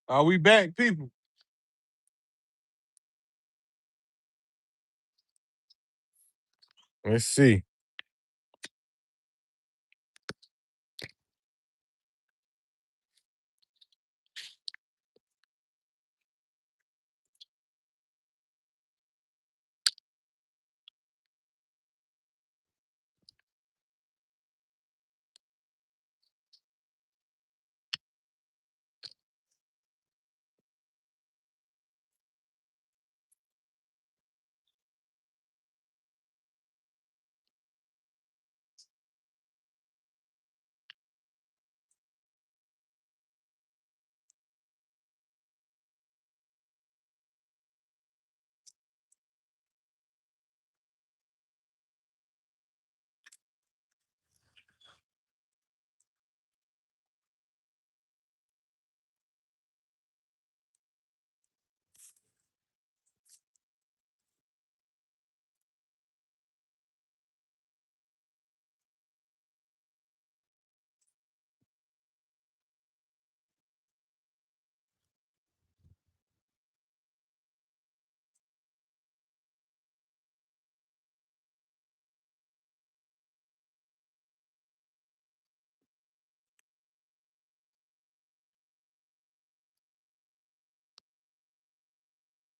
Are we back, people? Let's see.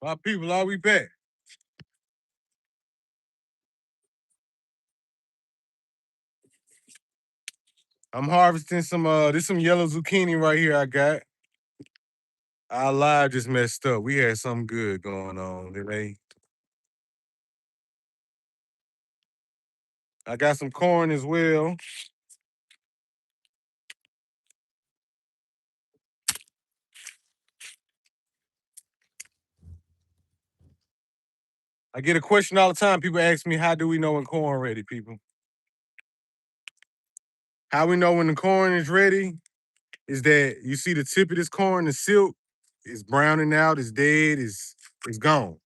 My people, are we back? I'm harvesting some this some yellow zucchini right here I got. Our live just messed up. We had something good going on today. I got some corn as well. I get a question all the time. People ask me, how do we know when corn ready, people? How we know when the corn is ready is that you see the tip of this corn, the silk, is browning out, it's dead, it's gone.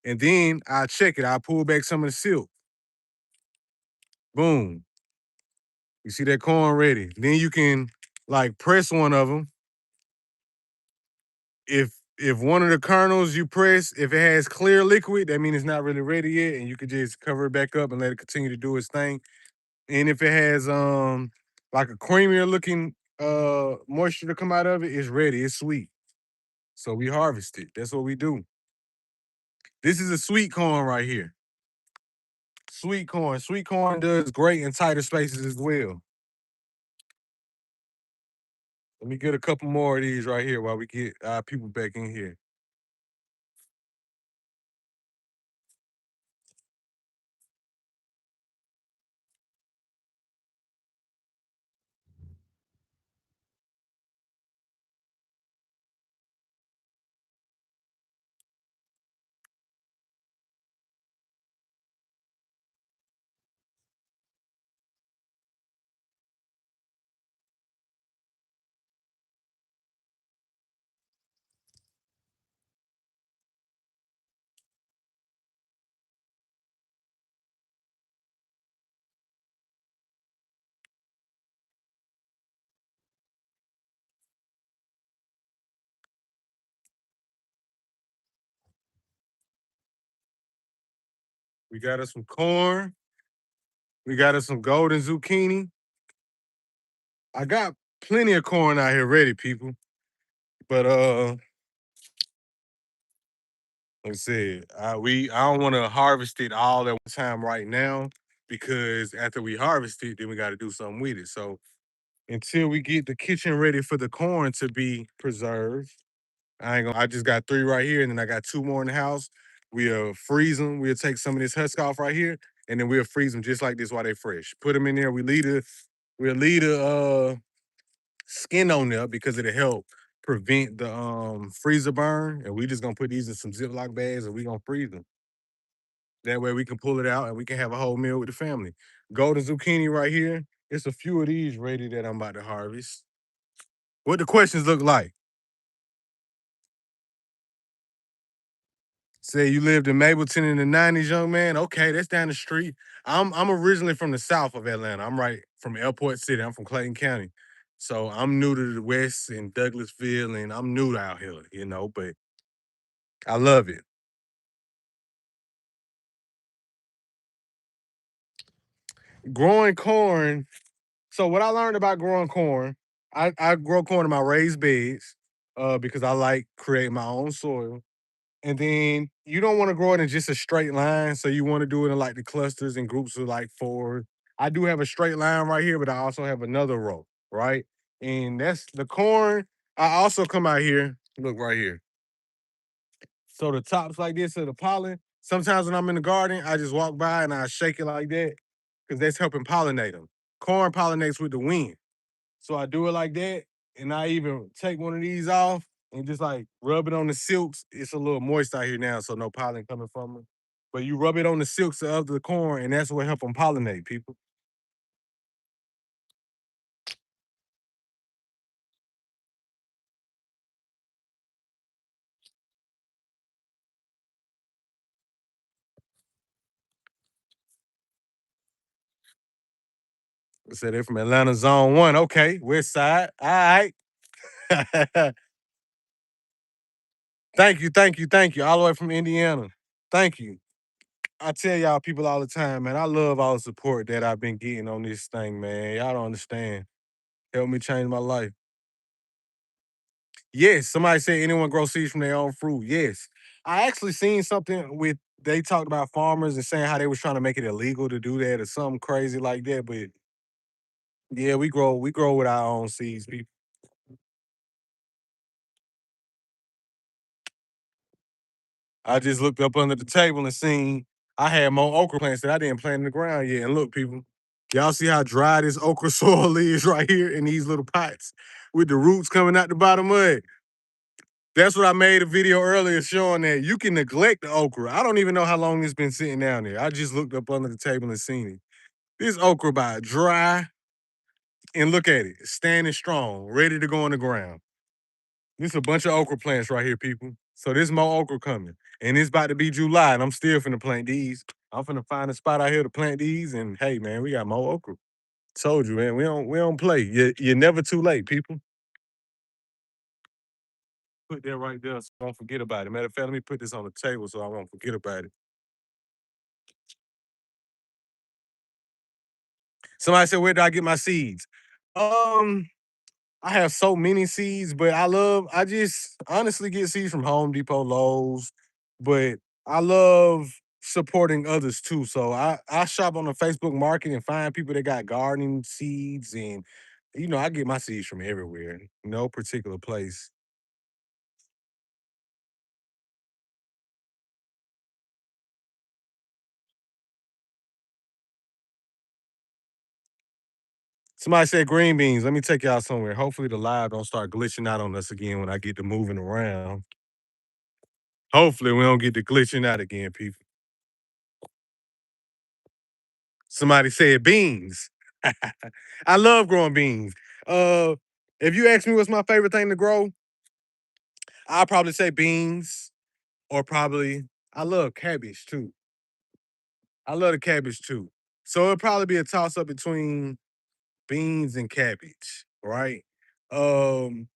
And then I check it, I pull back some of the silk. Boom. You see that corn ready. Then you can like press one of them. If one of the kernels you press, if it has clear liquid, that means it's not really ready yet, and you could just cover it back up and let it continue to do its thing. And if it has like a creamier looking moisture to come out of it, it's ready, it's sweet. So we harvest it. That's what we do. This is a sweet corn right here. Sweet corn. Sweet corn does great in tighter spaces as well. Let me get a couple more of these right here while we get our people back in here. We got us some corn. We got us some golden zucchini. I got plenty of corn out here ready, people. But like I said, I don't want to harvest it all at one time right now because after we harvest it, then we got to do something with it. So until we get the kitchen ready for the corn to be preserved, I just got 3 right here, and then I got 2 more in the house. We'll freeze them. We'll take some of this husk off right here, and then we'll freeze them just like this while they fresh. Put them in there. We'll leave the skin on there because it'll help prevent the freezer burn. And we just gonna put these in some Ziploc bags and we gonna freeze them. That way we can pull it out and we can have a whole meal with the family. Golden zucchini right here. It's a few of these ready that I'm about to harvest. What the questions look like? Say you lived in Mableton in the 90s, young man. Okay, that's down the street. I'm originally from the south of Atlanta. I'm right from Airport City. I'm from Clayton County. So I'm new to the West and Douglasville, and I'm new out here, but I love it. Growing corn. So what I learned about growing corn, I grow corn in my raised beds, because I like creating my own soil. And then you don't want to grow it in just a straight line. So you want to do it in like the clusters and groups of like four. I do have a straight line right here, but I also have another row, right? And that's the corn. I also come out here, look right here. So the tops like this of the pollen. Sometimes when I'm in the garden, I just walk by and I shake it like that because that's helping pollinate them. Corn pollinates with the wind. So I do it like that, and I even take one of these off and just like rub it on the silks. It's a little moist out here now, so no pollen coming from it. But you rub it on the silks of the corn, and that's what help them pollinate, people. So they're from Atlanta Zone 1. Okay, West Side. All right. Thank you, thank you, thank you. All the way from Indiana. Thank you. I tell y'all people all the time, man, I love all the support that I've been getting on this thing, man. Y'all don't understand. Help me change my life. Yes, somebody said anyone grow seeds from their own fruit. Yes. I actually seen something with they talked about farmers and saying how they was trying to make it illegal to do that or something crazy like that. But yeah, we grow with our own seeds, people. I just looked up under the table and seen I had more okra plants that I didn't plant in the ground yet. And look, people, y'all see how dry this okra soil is right here in these little pots with the roots coming out the bottom of it. That's what I made a video earlier showing that you can neglect the okra. I don't even know how long it's been sitting down there. I just looked up under the table and seen it. This okra about dry, and look at it, standing strong, ready to go in the ground. This a bunch of okra plants right here, people. So there's more okra coming. And it's about to be July, and I'm still finna plant these. I'm finna find a spot out here to plant these, and hey, man, we got more okra. Told you, man, we don't play. You're never too late, people. Put that right there so I won't forget about it. Matter of fact, let me put this on the table so I won't forget about it. Somebody said, where do I get my seeds? Um, I have so many seeds, but I just honestly get seeds from Home Depot, Lowe's, but I love supporting others too. So I shop on the Facebook market and find people that got gardening seeds and I get my seeds from everywhere, no particular place. Somebody said green beans. Let me take y'all somewhere. Hopefully the live don't start glitching out on us again when I get to moving around. Hopefully we don't get to glitching out again, people. Somebody said beans. I love growing beans. Uh, if you ask me what's my favorite thing to grow, I'll probably say beans or probably I love cabbage too. I love the cabbage too. So it'll probably be a toss up between beans and cabbage, right? Um,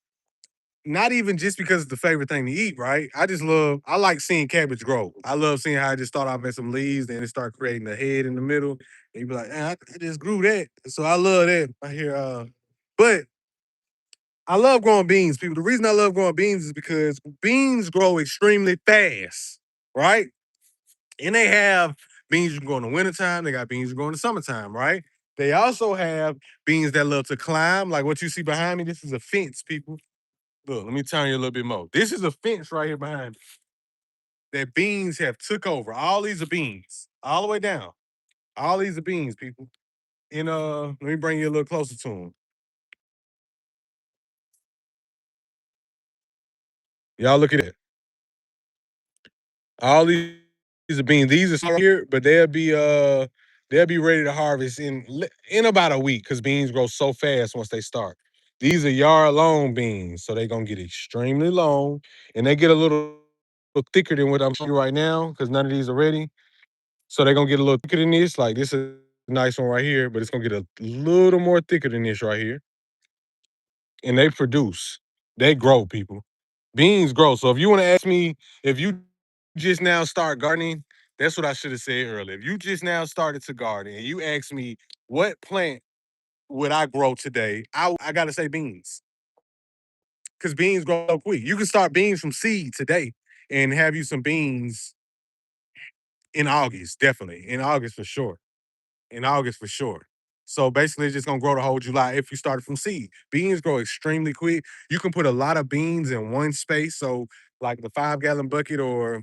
Not even just because it's the favorite thing to eat, right? I like seeing cabbage grow. I love seeing how it just start off as some leaves, then it start creating a head in the middle. And you be like, I just grew that. So I love that. I hear but I love growing beans, people. The reason I love growing beans is because beans grow extremely fast, right? And they have beans you can grow in the wintertime, they got beans you can grow in the summertime, right? They also have beans that love to climb, like what you see behind me. This is a fence, people. Look, let me tell you a little bit more. This is a fence right here behind me that beans have took over. All these are beans, all the way down. All these are beans, people. And let me bring you a little closer to them. Y'all look at it. All these are beans. These are here, but they'll be ready to harvest in about a week because beans grow so fast once they start. These are yard long beans, so they're gonna get extremely long, and they get a little thicker than what I'm showing you right now because none of these are ready. So they're gonna get a little thicker than this. Like this is a nice one right here, but it's gonna get a little more thicker than this right here. and they produce. They grow, people. Beans grow. So if you want to ask me if you just now start gardening, that's what I should have said earlier. If you just now started to garden and you ask me what plant would I grow today, I gotta say beans. Because beans grow so quick. You can start beans from seed today and have you some beans in August, definitely. In August for sure. In August for sure. So basically, it's just gonna grow the whole July if you started from seed. Beans grow extremely quick. You can put a lot of beans in one space. So like the 5 gallon bucket or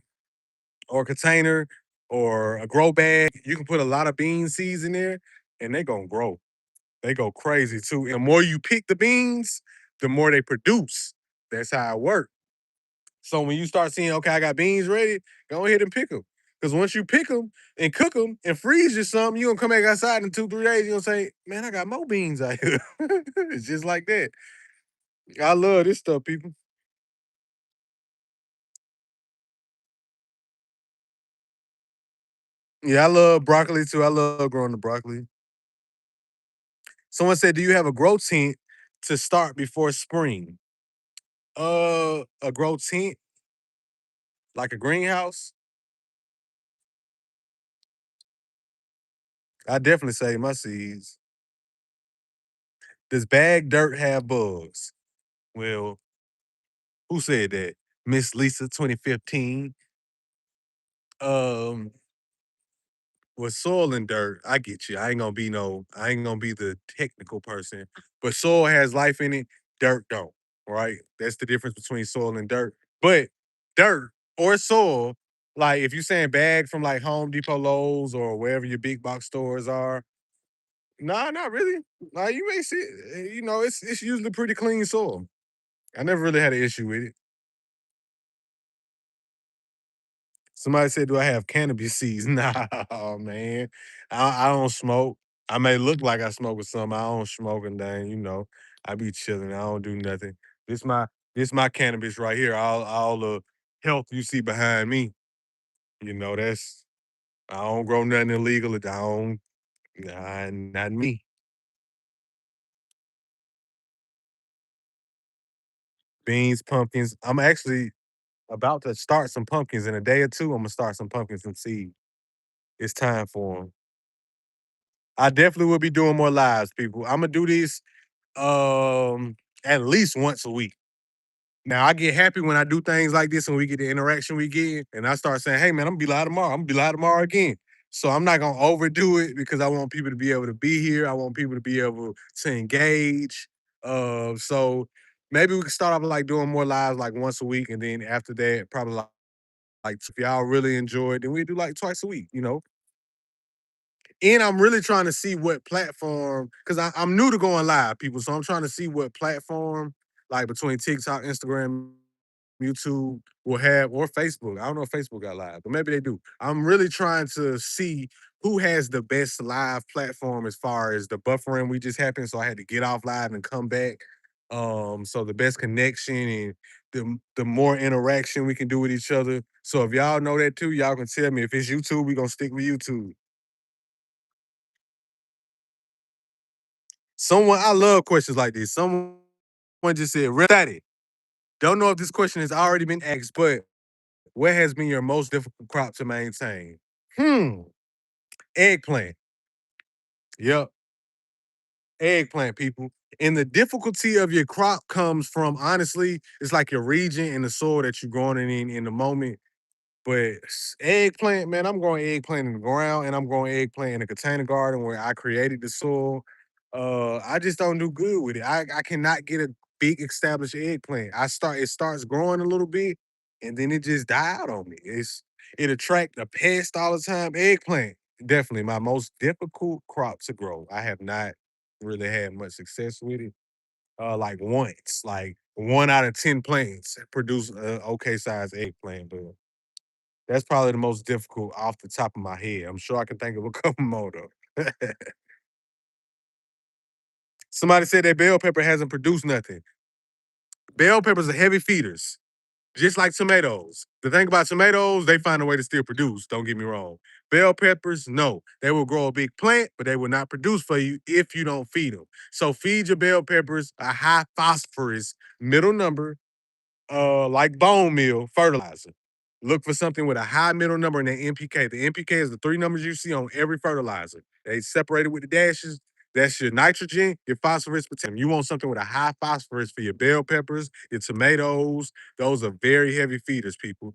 container or a grow bag, you can put a lot of bean seeds in there, and they gonna grow. They go crazy too. And the more you pick the beans, the more they produce. That's how it works. So when you start seeing, okay, I got beans ready, go ahead and pick them. Because once you pick them and cook them and freeze you some, you're gonna come back outside in 2, 3 days. You're gonna say, man, I got more beans out here. It's just like that. I love this stuff, people. Yeah, I love broccoli too. I love growing the broccoli. Someone said, do you have a grow tent to start before spring? A grow tent, like a greenhouse. I definitely save my seeds. Does bag dirt have bugs? Well, who said that? Miss Lisa 2015. Um, with soil and dirt, I get you. I ain't gonna be the technical person. But soil has life in it, dirt don't. Right? That's the difference between soil and dirt. But dirt or soil, like if you're saying bag from like Home Depot, Lowe's, or wherever your big box stores are, nah, not really. Like you may see, it's usually pretty clean soil. I never really had an issue with it. Somebody said, "Do I have cannabis seeds?" Nah, man. I don't smoke. I may look like I smoke with some. I don't smoke and then I be chilling. I don't do nothing. This my this my cannabis right here. All the health you see behind me. That's I don't grow nothing illegal. I don't. Nah, not me. Beans, pumpkins. I'm actually about to start some pumpkins in a day or two. I'm gonna start some pumpkins from seed. It's time for them. I definitely will be doing more lives, people. I'm gonna do this at least once a week. Now I get happy when I do things like this and we get the interaction we get, and I start saying, "Hey man, I'm gonna be live tomorrow. I'm gonna be live tomorrow again." So I'm not gonna overdo it because I want people to be able to be here. I want people to be able to engage. So maybe we can start off like doing more lives like once a week, and then after that, probably like if y'all really enjoy it, then we do like twice a week. And I'm really trying to see what platform, because I'm new to going live, people. So I'm trying to see what platform, like between TikTok, Instagram, YouTube, will have, or Facebook. I don't know if Facebook got live, but maybe they do. I'm really trying to see who has the best live platform as far as the buffering we just happened. So I had to get off live and come back. So the best connection and the more interaction we can do with each other. So if y'all know that too, y'all can tell me. If it's YouTube, we gonna stick with YouTube. I love questions like this. Someone just said, "Real static. Don't know if this question has already been asked, but what has been your most difficult crop to maintain?" Hmm. Eggplant. Yep. Eggplant, people. And the difficulty of your crop comes from, honestly, it's like your region and the soil that you're growing it in the moment. But eggplant, man, I'm growing eggplant in the ground and I'm growing eggplant in a container garden where I created the soil. I just don't do good with it. I cannot get a big established eggplant. It starts growing a little bit and then it just die out on me. It attract a pest all the time. Eggplant, definitely my most difficult crop to grow. I have not really had much success with it. Like once, like 1 out of 10 plants produce a okay size eggplant, but that's probably the most difficult off the top of my head. I'm sure I can think of a couple more though. Somebody said that bell pepper hasn't produced nothing. Bell peppers are heavy feeders. Just like tomatoes. The thing about tomatoes, they find a way to still produce. Don't get me wrong. Bell peppers, no, they will grow a big plant, but they will not produce for you if you don't feed them. So feed your bell peppers a high phosphorus middle number, like bone meal fertilizer. Look for something with a high middle number in the NPK. The NPK is the three numbers you see on every fertilizer. They separated with the dashes. That's your nitrogen, your phosphorus, potassium. You want something with a high phosphorus for your bell peppers, your tomatoes. Those are very heavy feeders, people.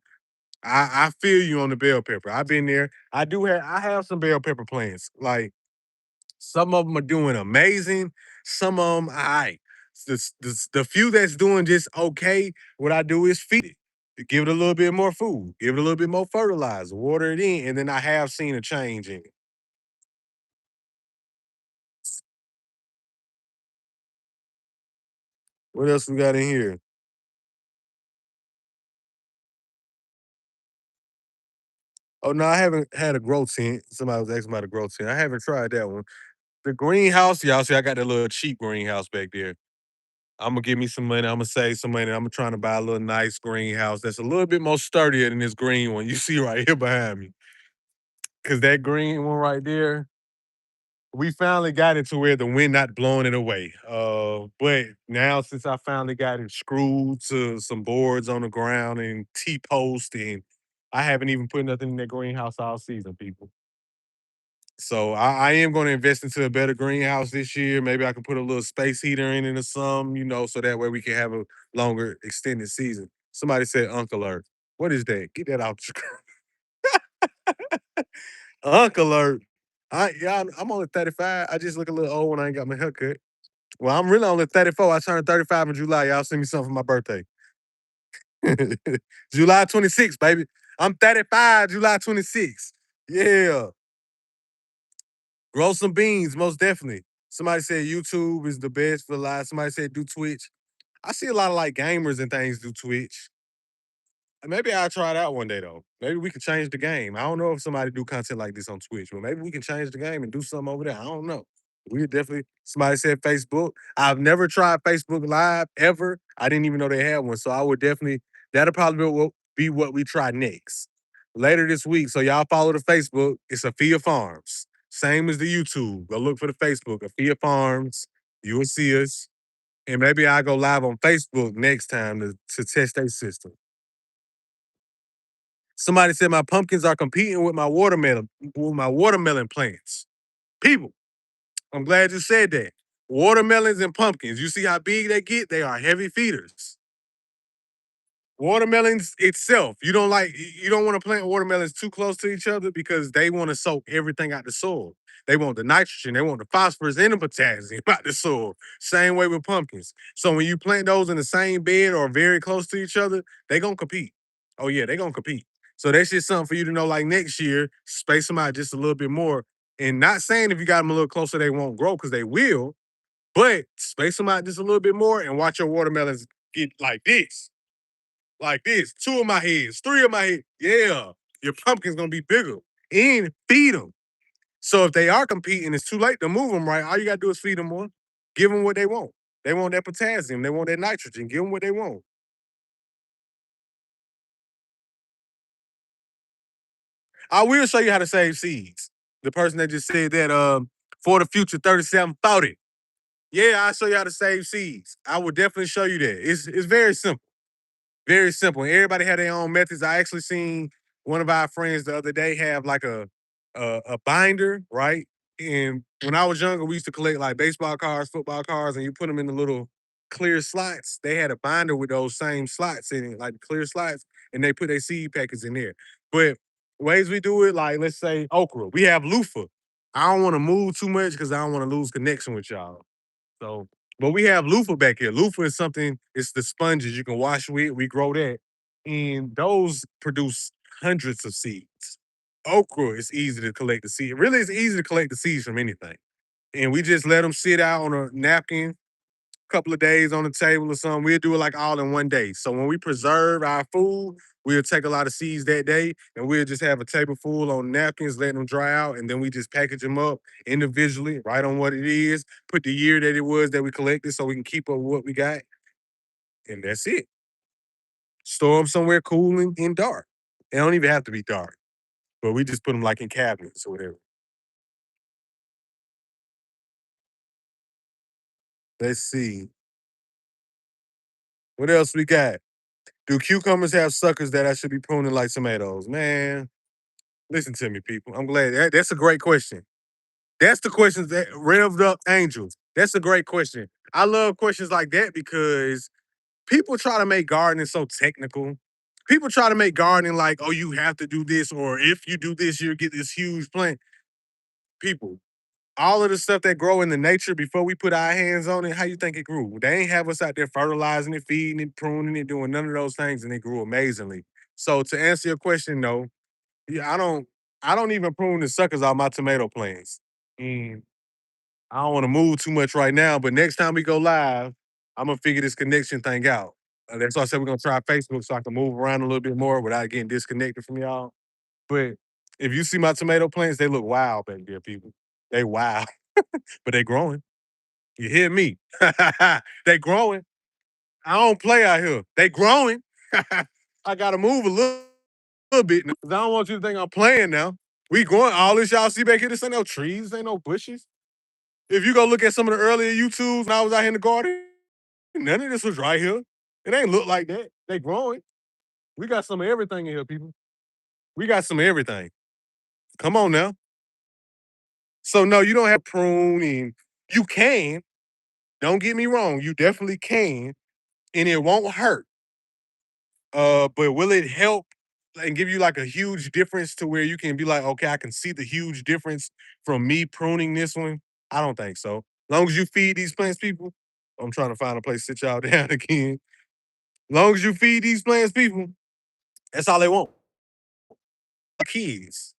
I feel you on the bell pepper. I've been there. I have some bell pepper plants. Like some of them are doing amazing. Some of them, all right. The few that's doing just okay, what I do is feed it. Give it a little bit more food, give it a little bit more fertilizer, water it in, and then I have seen a change in it. What else we got in here? Oh no, I haven't had a grow tent. Somebody was asking about a grow tent. I haven't tried that one. The greenhouse, y'all see, I got that little cheap greenhouse back there. I'm gonna give me some money. I'm gonna save some money. I'm trying to buy a little nice greenhouse that's a little bit more sturdier than this green one you see right here behind me. Cause that green one right there, we finally got it to where the wind not blowing it away. But now since I finally got it screwed to some boards on the ground and T-post, and I haven't even put nothing in that greenhouse all season, people. So I am going to invest into a better greenhouse this year. Maybe I can put a little space heater in it or some, so that way we can have a longer extended season. Somebody said Uncle Earth. What is that? Get that out. Uncle Earth. I'm only 35. I just look a little old when I ain't got my haircut. Well, I'm really only 34. I turned 35 in July. Y'all send me something for my birthday. July 26th, baby. I'm 35, July 26th. Yeah. Grow some beans, most definitely. Somebody said YouTube is the best for live. Somebody said do Twitch. I see a lot of like gamers and things do Twitch. Maybe I'll try it out one day though. Maybe we can change the game. I don't know if somebody do content like this on Twitch, but maybe we can change the game and do something over there. I don't know. We definitely somebody said Facebook. I've never tried Facebook Live ever. I didn't even know they had one. So I would definitely that'll probably be what we try next. Later this week. So y'all follow the Facebook. It's Afia Farms. Same as the YouTube. Go look for the Facebook, Afia Farms. You will see us. And maybe I'll go live on Facebook next time to test their system. Somebody said my pumpkins are competing with my watermelon plants. People, I'm glad you said that. Watermelons and pumpkins. You see how big they get? They are heavy feeders. Watermelons itself, you don't want to plant watermelons too close to each other because they want to soak everything out the soil. They want the nitrogen, they want the phosphorus and the potassium out the soil. Same way with pumpkins. So when you plant those in the same bed or very close to each other, they gonna compete. Oh yeah, they gonna compete. So that's just something for you to know. Like next year, space them out just a little bit more. And not saying if you got them a little closer, they won't grow because they will. But space them out just a little bit more and watch your watermelons get like this, two of my heads, three of my heads. Yeah, your pumpkin's gonna be bigger. And feed them. So if they are competing, it's too late to move them right. All you gotta do is feed them more. Give them what they want. They want that potassium. They want that nitrogen. Give them what they want. I will show you how to save seeds. The person that just said that for the future 3740. Yeah, I'll show you how to save seeds. I will definitely show you that. It's very simple. Very simple. And everybody had their own methods. I actually seen one of our friends the other day have like a binder, right? And when I was younger, we used to collect like baseball cards, football cards, and you put them in the little clear slots. They had a binder with those same slots in it, like clear slots, and they put their seed packets in there. But ways we do it, like let's say okra, we have loofah. I don't want to move too much because I don't want to lose connection with y'all. So, but we have loofah back here. Loofah is something, it's the sponges you can wash with. We grow that. And those produce hundreds of seeds. Okra is easy to collect the seed. Really, it's easy to collect the seeds from anything. And we just let them sit out on a napkin couple of days on the table or something. We'll do it like all in one day. So when we preserve our food, we'll take a lot of seeds that day and we'll just have a table full on napkins, let them dry out, and then we just package them up individually, right on what it is, put the year that it was that we collected so we can keep up with what we got. And that's it. Store them somewhere cool and dark. They don't even have to be dark, but we just put them like in cabinets or whatever. Let's see. What else we got? Do cucumbers have suckers that I should be pruning like tomatoes? Man, listen to me, people. I'm glad that's a great question. That's the questions that revved up angels. That's a great question. I love questions like that because people try to make gardening so technical. People try to make gardening like, oh, you have to do this, or if you do this, you'll get this huge plant. People, all of the stuff that grow in the nature before we put our hands on it, how you think it grew? They ain't have us out there fertilizing it, feeding it, pruning it, doing none of those things, and it grew amazingly. So to answer your question, no, yeah, I don't even prune the suckers out my tomato plants. And I don't want to move too much right now, but next time we go live, I'm gonna figure this connection thing out. That's why I said we're gonna try Facebook so I can move around a little bit more without getting disconnected from y'all. But if you see my tomato plants, they look wild back there, people. They wild, but they growing. You hear me? They growing. I don't play out here. They growing. I gotta move a little bit because I don't want you to think I'm playing now. We growing all this y'all see back here. This ain't no trees, ain't no bushes. If you go look at some of the earlier YouTubes when I was out here in the garden, none of this was right here. It ain't look like that. They growing. We got some of everything in here, people. We got some of everything. Come on now. So no, you don't have pruning. You can. Don't get me wrong. You definitely can, and it won't hurt. But will it help and give you like a huge difference to where you can be like, okay, I can see the huge difference from me pruning this one? I don't think so. As long as you feed these plants, people, I'm trying to find a place to sit y'all down again. As long as you feed these plants, people, that's all they want. Kids.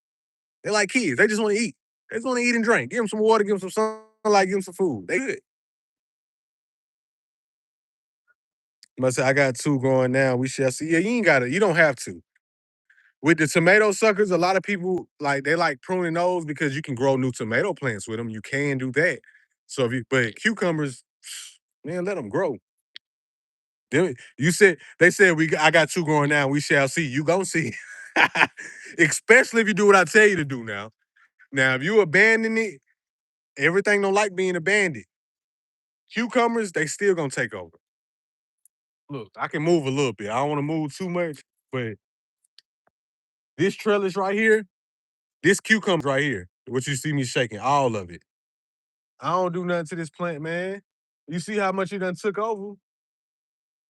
They like kids. They just want to eat. They just want to eat and drink. Give them some water, give them some sunlight, give them some food. They good. Must say I got two growing now. We shall see. Yeah, you ain't got it. You don't have to. With the tomato suckers, a lot of people like they like pruning those because you can grow new tomato plants with them. You can do that. So if you but cucumbers, man, let them grow. You said they said I got two growing now. We shall see. You gonna see. Especially if you do what I tell you to do now. Now, if you abandon it, everything don't like being abandoned. Cucumbers, they still gonna take over. Look, I can move a little bit. I don't want to move too much, but this trellis right here, this cucumber right here, what you see me shaking, all of it. I don't do nothing to this plant, man. You see how much it done took over?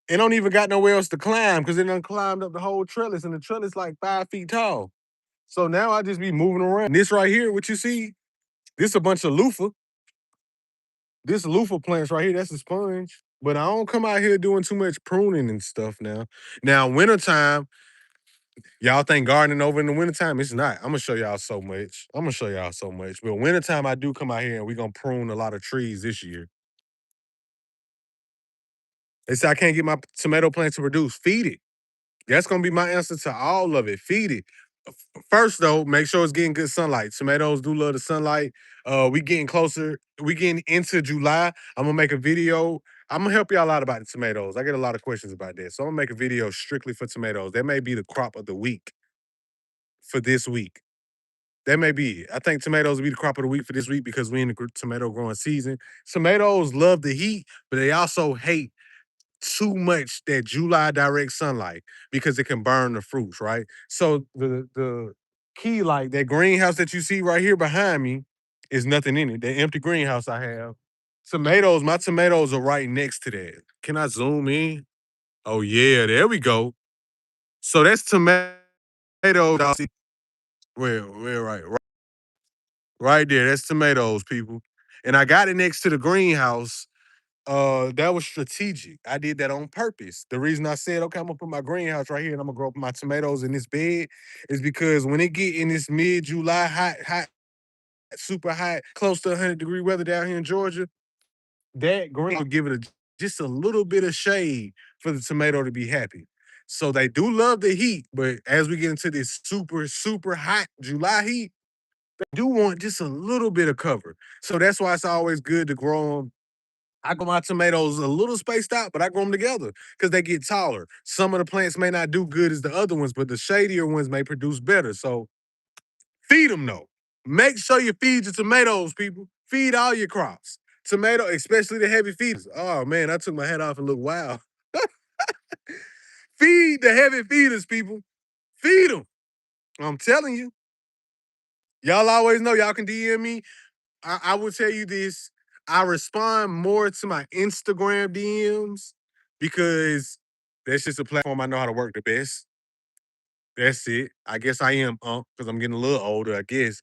It don't even got nowhere else to climb because it done climbed up the whole trellis, and the trellis like 5 feet tall. So now I just be moving around. This right here, what you see, this a bunch of loofah. This loofah plants right here, that's a sponge. But I don't come out here doing too much pruning and stuff now. Now, wintertime, y'all think gardening over in the wintertime? It's not. I'm gonna show y'all so much. I'm gonna show y'all so much. But wintertime, I do come out here and we gonna prune a lot of trees this year. They say I can't get my tomato plant to produce. Feed it. That's gonna be my answer to all of it. Feed it. First though, make sure it's getting good sunlight. Tomatoes do love the sunlight. We getting closer. We getting into July. I'm gonna make a video. I'm gonna help y'all out about the tomatoes. I get a lot of questions about that, so I'm gonna make a video strictly for tomatoes. That may be the crop of the week for this week. That may be it. I think tomatoes will be the crop of the week for this week because we in the tomato growing season. Tomatoes love the heat, but they also hate too much that July direct sunlight because it can burn the fruits, right? So the key, like that greenhouse that you see right here behind me, is nothing in it. The empty greenhouse I have. Tomatoes, my tomatoes are right next to that. Can I zoom in? Oh yeah, there we go. So that's tomatoes. Where right there. That's tomatoes, people. And I got it next to the greenhouse. That was strategic. I did that on purpose. The reason I said, okay, I'm gonna put my greenhouse right here and I'm gonna grow up my tomatoes in this bed is because when it get in this mid-July hot, super hot, close to 100-degree weather down here in Georgia, that green will give it just a little bit of shade for the tomato to be happy. So they do love the heat, but as we get into this super, super hot July heat, they do want just a little bit of cover. So that's why it's always good to grow them I grow my tomatoes a little spaced out, but I grow them together because they get taller. Some of the plants may not do good as the other ones, but the shadier ones may produce better. So feed them though. Make sure you feed your tomatoes, people. Feed all your crops. Tomato, especially the heavy feeders. Oh man, I took my hat off and looked wild. Feed the heavy feeders, people. Feed them. I'm telling you. Y'all always know y'all can DM me. I will tell you this. I respond more to my Instagram DMs because that's just a platform I know how to work the best. That's it. I guess I am because I'm getting a little older, I guess.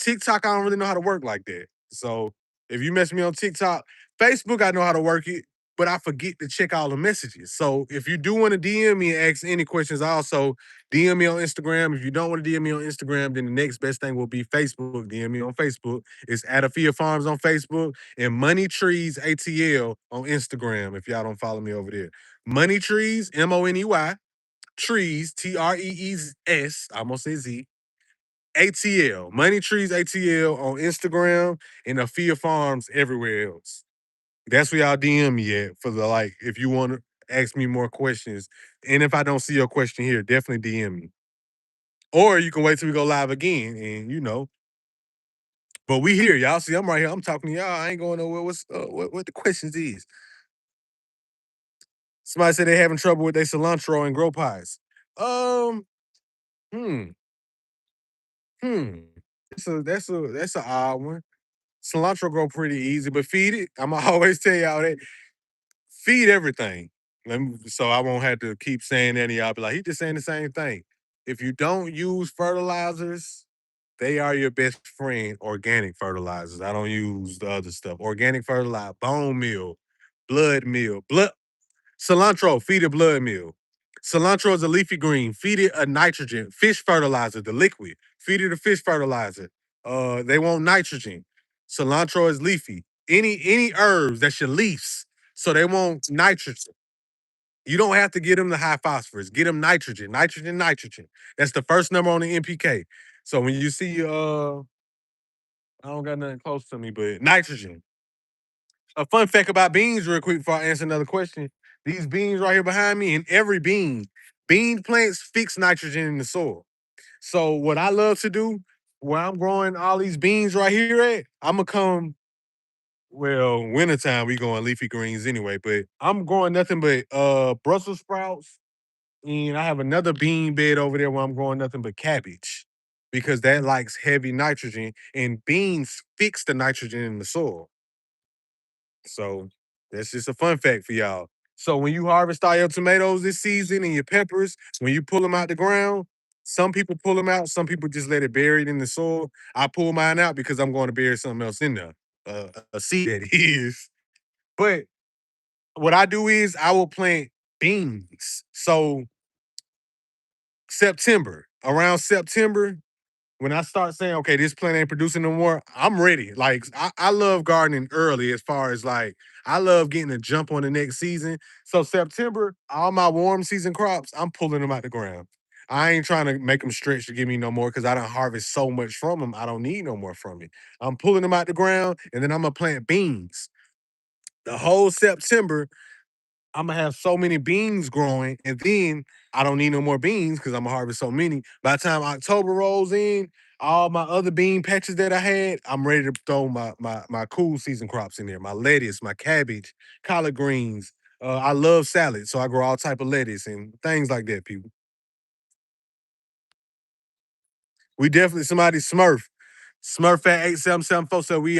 TikTok, I don't really know how to work like that. So if you mess me on TikTok, Facebook, I know how to work it, but I forget to check all the messages. So if you do want to DM me and ask any questions, also DM me on Instagram. If you don't want to DM me on Instagram, then the next best thing will be Facebook. DM me on Facebook. It's at Afya Farms on Facebook and Money Trees ATL on Instagram. If y'all don't follow me over there, Money Trees MONEY Trees, TREES, I almost said Z, ATL, Money Trees ATL on Instagram and Afia Farms everywhere else. That's where y'all DM me at for the like, if you want to ask me more questions. And if I don't see your question here, definitely DM me. Or you can wait till we go live again and but we here, y'all. See, I'm right here. I'm talking to y'all. I ain't going nowhere. What the questions is? Somebody said they having trouble with their cilantro and grow pies. Um, hmm. Hmm. That's a odd one. Cilantro grow pretty easy, but feed it. I'ma always tell y'all that feed everything. So I won't have to keep saying that. And y'all be like, he just saying the same thing. If you don't use fertilizers, they are your best friend. Organic fertilizers. I don't use the other stuff. Organic fertilizer, bone meal, blood cilantro, feed it blood meal. Cilantro is a leafy green. Feed it a nitrogen. Fish fertilizer, the liquid. Feed it a fish fertilizer. They want nitrogen. Cilantro is leafy. Any herbs, that's your leaves. So they want nitrogen. You don't have to get them the high phosphorus. Get them nitrogen, nitrogen, nitrogen. That's the first number on the NPK. So when you see, I don't got nothing close to me, but nitrogen. A fun fact about beans, real quick, before I answer another question. These beans right here behind me, and every bean plants fix nitrogen in the soil. So what I love to do, where I'm growing all these beans right here at, I'm gonna come. Well, wintertime we going leafy greens anyway, but I'm growing nothing but Brussels sprouts, and I have another bean bed over there where I'm growing nothing but cabbage because that likes heavy nitrogen, and beans fix the nitrogen in the soil. So that's just a fun fact for y'all. So when you harvest all your tomatoes this season and your peppers, when you pull them out the ground, some people pull them out, some people just let it buried in the soil. I pull mine out because I'm going to bury something else in there, a seed that is. But what I do is I will plant beans. So around September, when I start saying, okay, this plant ain't producing no more, I'm ready. Like I love gardening early as far as like I love getting a jump on the next season. So September, all my warm season crops, I'm pulling them out the ground. I ain't trying to make them stretch to give me no more because I don't harvest so much from them. I don't need no more from it. I'm pulling them out the ground and then I'm gonna plant beans. The whole September, I'm gonna have so many beans growing, and then I don't need no more beans because I'm gonna harvest so many. By the time October rolls in, all my other bean patches that I had, I'm ready to throw my cool season crops in there. My lettuce, my cabbage, collard greens. I love salad, so I grow all type of lettuce and things like that. People, we definitely somebody Smurf at 8774 said we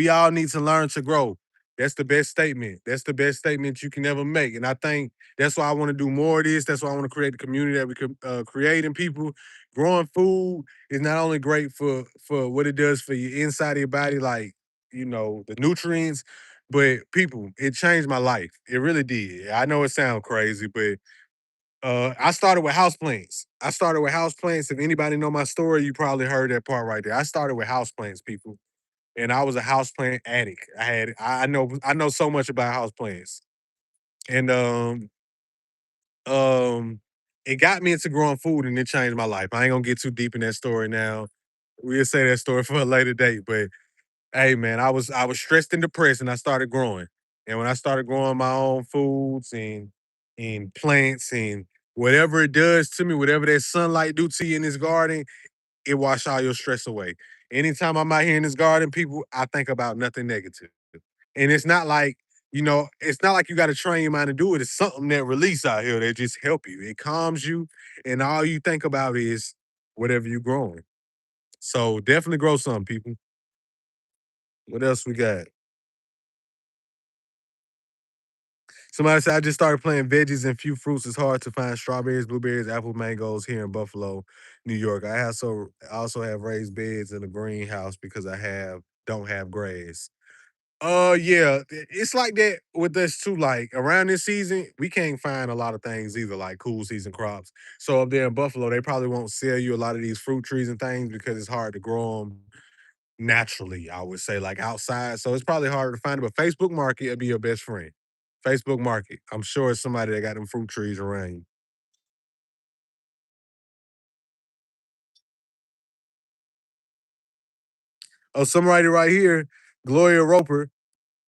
all need to learn to grow. That's the best statement. That's the best statement you can ever make. And I think that's why I want to do more of this. That's why I want to create the community that we could create in people. Growing food is not only great for what it does for your inside of your body, like the nutrients, but people, it changed my life. It really did. I know it sounds crazy, but I started with houseplants. I started with houseplants. If anybody know my story, you probably heard that part right there. I started with houseplants, people, and I was a houseplant addict. I know so much about houseplants, and um, it got me into growing food, and it changed my life. I ain't gonna get too deep in that story now. We'll say that story for a later date. But hey, man, I was stressed and depressed, and I started growing. And when I started growing my own foods and plants and whatever it does to me, whatever that sunlight do to you in this garden, it wash all your stress away. Anytime I'm out here in this garden, people, I think about nothing negative. And it's not like, it's not like you got to train your mind to do it. It's something that release out here that just help you. It calms you, and all you think about is whatever you're growing. So definitely grow some, people. What else we got? Somebody said I just started planting veggies and few fruits. It's hard to find strawberries, blueberries, apple, mangoes here in Buffalo, New York. I also have raised beds in a greenhouse because I have don't have grass. Yeah, it's like that with us too. Like around this season, we can't find a lot of things either, like cool season crops. So up there in Buffalo, they probably won't sell you a lot of these fruit trees and things because it's hard to grow them naturally, I would say, like outside. So it's probably harder to find it. But Facebook Market will be your best friend. Facebook Market. I'm sure it's somebody that got them fruit trees around you. Oh, somebody right here, Gloria Roper.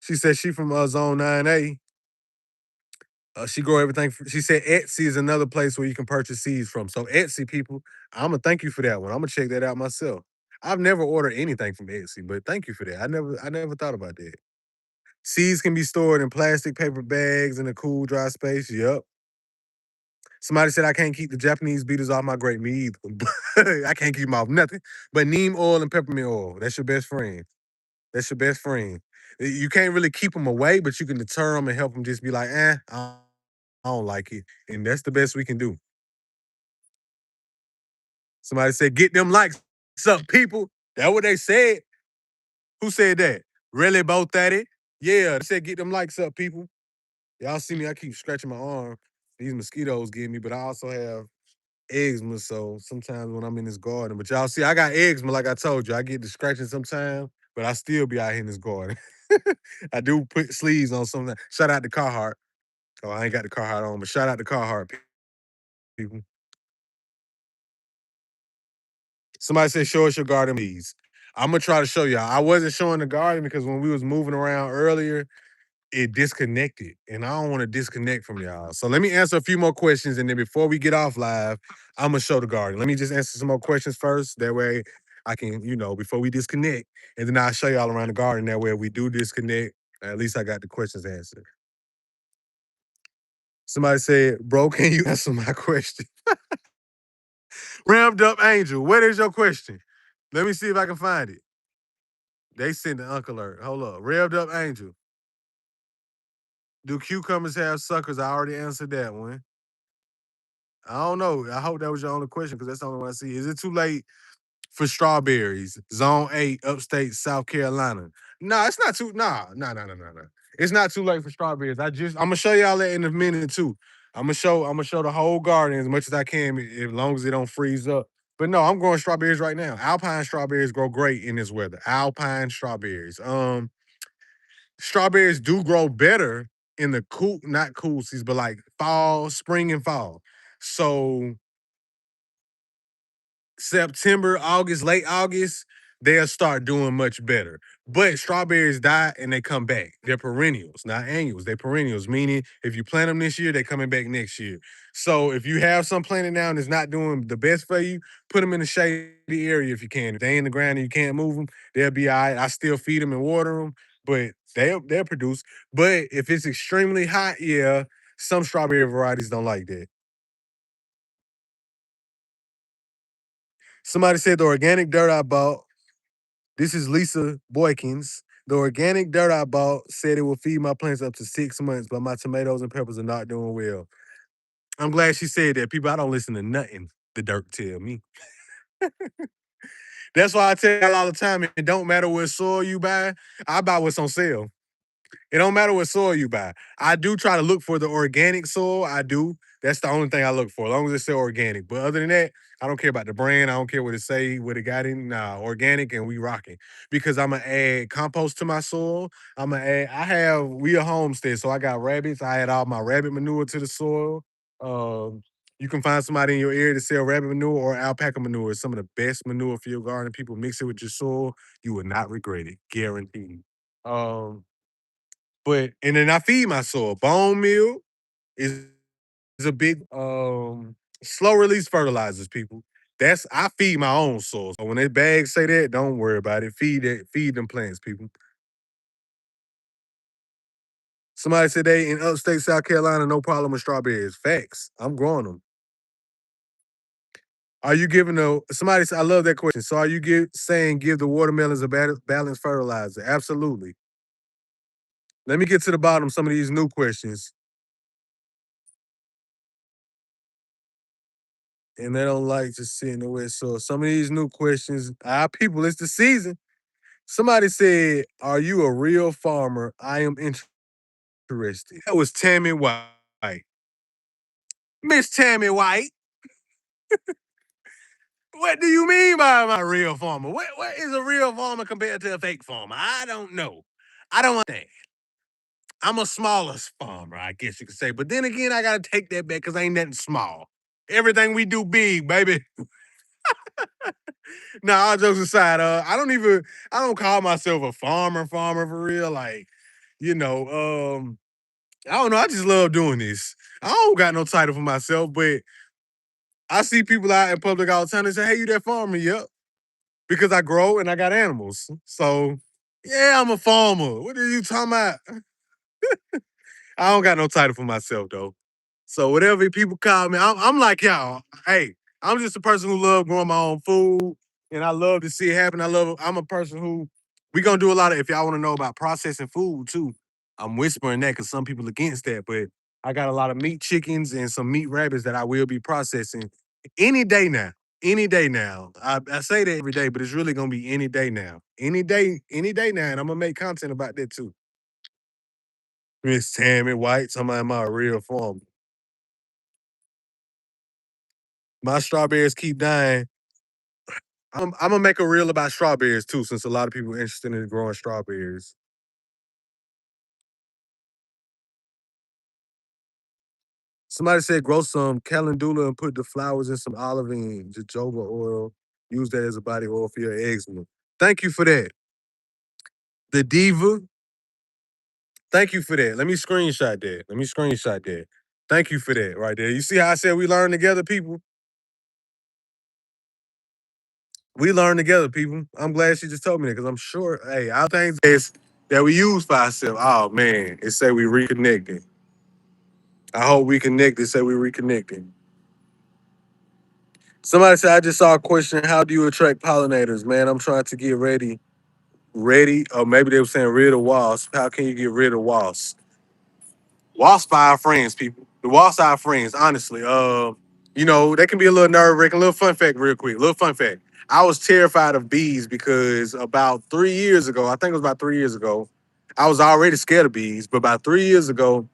She said she from Zone 9A. She grow everything. She said Etsy is another place where you can purchase seeds from. So Etsy people, I'm gonna thank you for that one. I'm gonna check that out myself. I've never ordered anything from Etsy, but thank you for that. I never thought about that. Seeds can be stored in plastic paper bags in a cool, dry space. Yep. Somebody said I can't keep the Japanese beetles off my grape. Me either. I can't keep them off nothing but neem oil and peppermint oil. That's your best friend. That's your best friend. You can't really keep them away, but you can deter them and help them just be like, I don't like it. And that's the best we can do. Somebody said, get them likes up, people. That what they said. Who said that? Really both at it? Yeah, they said get them likes up, people. Y'all see me, I keep scratching my arm. These mosquitoes get me, but I also have eczema. So sometimes when I'm in this garden, but y'all see, I got eczema, like I told you. I get the scratching sometimes, but I still be out here in this garden. I do put sleeves on sometimes. Shout out to Carhartt. Oh, I ain't got the Carhartt on, but shout out to Carhartt, people. Somebody said, show us your garden, please. I'm gonna try to show y'all. I wasn't showing the garden because when we was moving around earlier, it disconnected, and I don't want to disconnect from y'all. So let me answer a few more questions, and then before we get off live, I'm gonna show the garden. Let me just answer some more questions first. That way, I can, before we disconnect, and then I'll show y'all around the garden. That way, if we do disconnect, at least I got the questions answered. Somebody said, "Bro, can you answer my question?" Rammed up Angel, what is your question? Let me see if I can find it. They sent the uncle alert. Hold up. Revved up Angel. Do cucumbers have suckers? I already answered that one. I don't know. I hope that was your only question because that's the only one I see. Is it too late for strawberries? Zone 8, upstate South Carolina. No, it's not too. Nah, nah, nah, nah, nah, nah. It's not too late for strawberries. I'm gonna show y'all that in a minute too. I'm gonna show the whole garden as much as I can, as long as it don't freeze up. But no, I'm growing strawberries right now. Alpine strawberries grow great in this weather. Alpine strawberries. Strawberries do grow better in the cool, not cool season, but like fall, spring, and fall. So September, August, late August, they'll start doing much better. But strawberries die and they come back. They're perennials, not annuals. They're perennials, meaning if you plant them this year, they're coming back next year. So if you have some planted now and it's not doing the best for you, put them in a shady area if you can. If they in the ground and you can't move them, they'll be all right. I still feed them and water them, but they'll produce. But if it's extremely hot, yeah, some strawberry varieties don't like that. Somebody said the organic dirt I bought. This is Lisa Boykins. The organic dirt I bought said it will feed my plants up to 6 months, but my tomatoes and peppers are not doing well. I'm glad she said that. People, I don't listen to nothing the dirt tell me. That's why I tell y'all all the time, it don't matter what soil you buy, I buy what's on sale. It don't matter what soil you buy. I do try to look for the organic soil. I do. That's the only thing I look for, as long as it's still organic. But other than that, I don't care about the brand. I don't care what it say, what it got in. Nah, organic and we rocking. Because I'm gonna add compost to my soil. We a homestead, so I got rabbits. I add all my rabbit manure to the soil. Um, you can find somebody in your area to sell rabbit manure or alpaca manure. It's some of the best manure for your garden. People mix it with your soil. You will not regret it, guaranteed. Um, But and then I feed my soil. Bone meal is a big slow release fertilizers, people. That's I feed my own soil. So when they bags say that, don't worry about it. Feed them plants, people. Somebody said they in upstate South Carolina, no problem with strawberries. Facts. I'm growing them. Are you giving a somebody? I love that question. So are you saying give the watermelons a balanced fertilizer? Absolutely. Let me get to the bottom of some of these new questions. And they don't like to sit in the wet soil. Some of these new questions, our people, it's the season. Somebody said, "Are you a real farmer? I am interested." That was Tammy White. Miss Tammy White. What do you mean by my real farmer? What is a real farmer compared to a fake farmer? I don't know. I don't understand. I'm a smaller farmer, I guess you could say. But then again, I gotta take that back because ain't nothing small. Everything we do big, baby. Nah, all jokes aside, I don't call myself a farmer for real. Like, you know, I don't know. I just love doing this. I don't got no title for myself, but I see people out in public all the time and say, "Hey, you that farmer?" Yep. Because I grow and I got animals. So yeah, I'm a farmer. What are you talking about? I don't got no title for myself though. So whatever people call me, I'm like y'all. Hey, I'm just a person who love growing my own food, and I love to see it happen. I'm a person who we gonna do a lot of. If y'all want to know about processing food too, I'm whispering that because some people against that, but I got a lot of meat chickens and some meat rabbits that I will be processing any day now. Any day now. I say that every day, but it's really gonna be any day now. Any day now, and I'm gonna make content about that too. Miss Tammy White, somebody my real farmer. My strawberries keep dying. I'm gonna make a reel about strawberries too, since a lot of people are interested in growing strawberries. Somebody said grow some calendula and put the flowers in some olive and jojoba oil. Use that as a body oil for your eczema. Thank you for that. The diva. Thank you for that. Let me screenshot that. Let me screenshot that. Thank you for that right there. You see how I said we learn together, people? We learn together, people. I'm glad she just told me that because I'm sure, hey, our things is that we use for ourselves. Oh man, it say we reconnected. I hope we connected. Say we reconnected. Somebody said I just saw a question. How do you attract pollinators, man? I'm trying to get ready, or maybe they were saying rid of wasps. How can you get rid of wasps? Wasps are our friends, people. The wasps are our friends, honestly. They can be a little nerve wracking. Little fun fact, real quick. Little fun fact. I was terrified of bees because about 3 years ago, I think it was about 3 years ago, I was already scared of bees, but about 3 years ago,